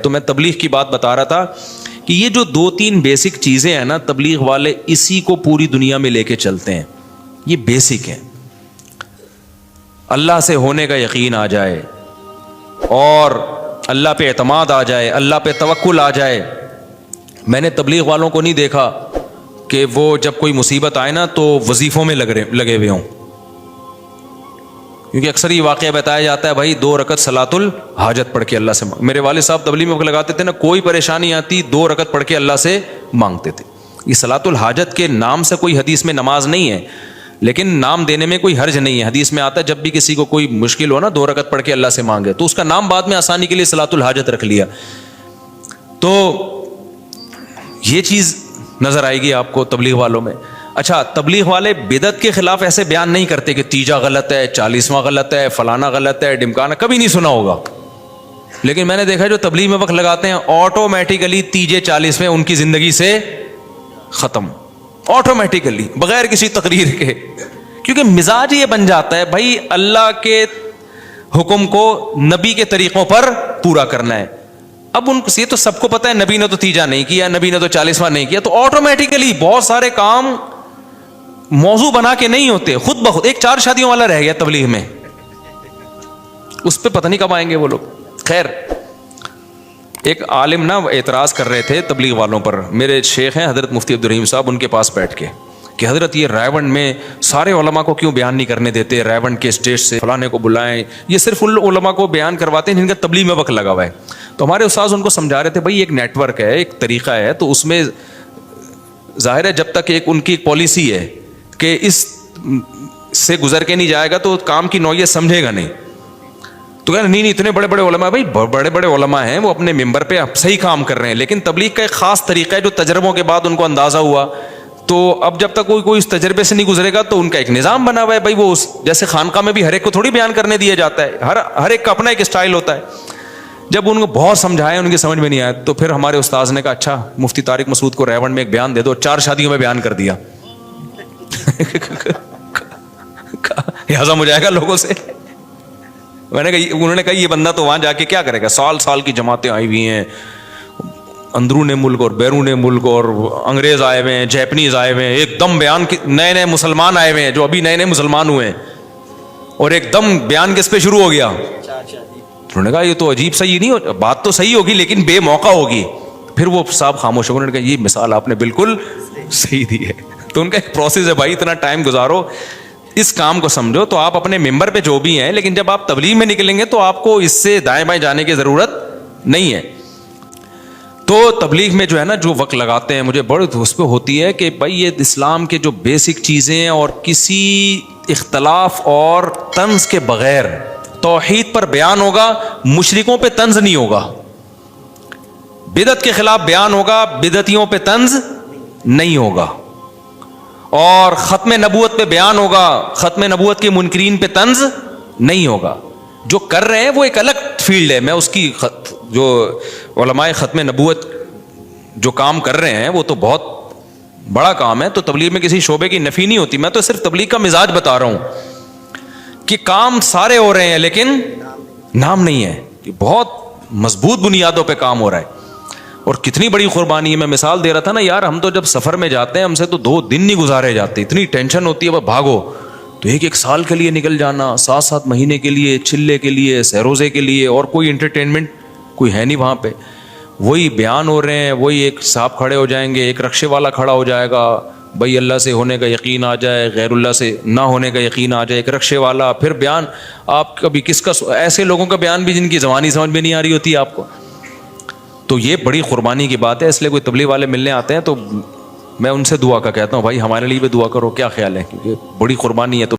تو میں تبلیغ کی بات بتا رہا تھا کہ یہ جو دو تین بیسک چیزیں ہیں نا، تبلیغ والے اسی کو پوری دنیا میں لے کے چلتے ہیں. یہ بیسک ہیں. اللہ سے ہونے کا یقین آ جائے اور اللہ پہ اعتماد آ جائے، اللہ پہ توکل آ جائے. میں نے تبلیغ والوں کو نہیں دیکھا کہ وہ جب کوئی مصیبت آئے نا تو وظیفوں میں لگے ہوئے ہوں، کیونکہ اکثر یہ واقعہ بتایا جاتا ہے بھائی 2 رکعت صلاۃ الحاجت پڑھ کے اللہ سے میرے والد صاحب تبلیغ میں لگاتے تھے نا، کوئی پریشانی آتی 2 رکعت پڑھ کے اللہ سے مانگتے تھے. یہ صلاۃ الحاجت کے نام سے کوئی حدیث میں نماز نہیں ہے، لیکن نام دینے میں کوئی حرج نہیں ہے. حدیث میں آتا ہے جب بھی کسی کو کوئی مشکل ہو نا 2 رکعت پڑھ کے اللہ سے مانگے، تو اس کا نام بعد میں آسانی کے لیے صلاۃ الحاجت رکھ لیا. تو یہ چیز نظر آئے گی آپ کو تبلیغ والوں میں. اچھا، تبلیغ والے بدعت کے خلاف ایسے بیان نہیں کرتے کہ تیجا غلط ہے، 40واں غلط ہے، فلانا غلط ہے، ڈمکانا، کبھی نہیں سنا ہوگا. لیکن میں نے دیکھا جو تبلیغ میں وقت لگاتے ہیں آٹومیٹیکلی تیجے 40ویں ان کی زندگی سے ختم، آٹومیٹیکلی بغیر کسی تقریر کے، کیونکہ مزاج یہ بن جاتا ہے بھائی اللہ کے حکم کو نبی کے طریقوں پر پورا کرنا ہے. اب ان کو یہ تو سب کو پتہ ہے نبی نے تو تیجا نہیں کیا، نبی نے تو 40واں نہیں کیا، تو آٹومیٹیکلی بہت سارے کام موضوع بنا کے نہیں ہوتے، خود بخود. ایک 4 شادیوں والا رہ گیا تبلیغ میں، اس پہ پتہ نہیں کب آئیں گے وہ لوگ. خیر، ایک عالم نا اعتراض کر رہے تھے تبلیغ والوں پر. میرے شیخ ہیں حضرت مفتی عبدالرحیم صاحب، ان کے پاس بیٹھ کے کہ حضرت یہ رائے میں سارے علماء کو کیوں بیان نہیں کرنے دیتے، رائے کے اسٹیج سے فلانے کو بلائیں، یہ صرف ان علماء کو بیان کرواتے ہیں جن کا تبلیغ میں وقت لگا ہوا ہے. تو ہمارے استاذ ان کو سمجھا رہے تھے بھائی ایک نیٹ ورک ہے، ایک طریقہ ہے، تو اس میں ظاہر ہے جب تک ایک ان کی پالیسی ہے کہ اس سے گزر کے نہیں جائے گا تو کام کی نوعیت سمجھے گا نہیں. تو کہنا نہیں اتنے بڑے بڑے علماء، بھائی بڑے بڑے علماء ہیں، وہ اپنے ممبر پہ صحیح کام کر رہے ہیں، لیکن تبلیغ کا ایک خاص طریقہ ہے جو تجربوں کے بعد ان کو اندازہ ہوا. تو اب جب تک کوئی اس تجربے سے نہیں گزرے گا تو ان کا ایک نظام بنا ہوا ہے بھائی، وہ جیسے خانقاہ میں بھی ہر ایک کو تھوڑی بیان کرنے دیا جاتا ہے، ہر ایک کا اپنا ایک اسٹائل ہوتا ہے. جب ان کو بہت سمجھائے ان کی سمجھ میں نہیں آیا تو پھر ہمارے استاذ نے کہا اچھا مفتی طارق مسعود کو ریونڈ میں ایک بیان دے دو. 4 شادیوں میں بیان کر دیا. ہضم ہو جائے گا لوگوں سے. میں نے کہا، انہوں نے کہا یہ بندہ تو وہاں جا کے کیا کرے گا، سال کی جماعتیں آئی ہوئی ہیں اندرون ملک اور بیرون ملک، اور انگریز آئے ہوئے ہیں، جیپنیز آئے ہوئے ہیں، ایک دم بیان نئے مسلمان آئے ہوئے ہیں جو ابھی نئے مسلمان ہوئے ہیں، اور ایک دم بیان کس پہ شروع ہو گیا. انہوں نے کہا یہ تو عجیب صحیح نہیں ہو، بات تو صحیح ہوگی لیکن بے موقع ہوگی. پھر وہ صاحب خاموش ہو گئے. انہوں نے کہا یہ مثال آپ نے بالکل صحیح دی ہے. تو ان کا ایک پروسیس ہے بھائی، اتنا ٹائم گزارو اس کام کو سمجھو. تو آپ اپنے ممبر پہ جو بھی ہیں، لیکن جب آپ تبلیغ میں نکلیں گے تو آپ کو اس سے دائیں بائیں جانے کی ضرورت نہیں ہے. تو تبلیغ میں جو ہے نا جو وقت لگاتے ہیں مجھے بڑی اس پہ ہوتی ہے کہ بھائی یہ اسلام کے جو بیسک چیزیں اور کسی اختلاف اور طنز کے بغیر توحید پر بیان ہوگا، مشرکوں پہ طنز نہیں ہوگا. بدعت کے خلاف بیان ہوگا، بدعتیوں پہ طنز نہیں ہوگا. اور ختم نبوت پہ بیان ہوگا، ختم نبوت کے منکرین پہ طنز نہیں ہوگا. جو کر رہے ہیں وہ ایک الگ فیلڈ ہے. میں اس کی جو علماء ختم نبوت جو کام کر رہے ہیں وہ تو بہت بڑا کام ہے. تو تبلیغ میں کسی شعبے کی نفی نہیں ہوتی. میں تو صرف تبلیغ کا مزاج بتا رہا ہوں کہ کام سارے ہو رہے ہیں لیکن نام نہیں ہے. کہ بہت مضبوط بنیادوں پہ کام ہو رہا ہے اور کتنی بڑی قربانی ہے. میں مثال دے رہا تھا نا یار، ہم تو جب سفر میں جاتے ہیں ہم سے تو 2 دن نہیں گزارے جاتے، اتنی ٹینشن ہوتی ہے. بھاگو تو ایک سال کے لیے نکل جانا، 7 مہینے کے لیے، چلے کے لیے، سہروزے کے لیے، اور کوئی انٹرٹینمنٹ کوئی ہے نہیں وہاں پہ. وہی بیان ہو رہے ہیں، وہی ایک صاحب کھڑے ہو جائیں گے، ایک رکشے والا کھڑا ہو جائے گا بھائی اللہ سے ہونے کا یقین آ جائے، غیر اللہ سے نہ ہونے کا یقین آ جائے، ایک رکشے والا. پھر بیان آپ کبھی کس کا، ایسے لوگوں کا بیان بھی جن کی زبانی سمجھ میں نہیں آ رہی ہوتی آپ کو. تو یہ بڑی قربانی کی بات ہے. اس لیے کوئی تبلیغ والے ملنے آتے ہیں تو میں ان سے دعا کا کہتا ہوں بھائی ہمارے لیے بھی دعا کرو. کیا خیال ہے؟ کیونکہ بڑی قربانی ہے. تو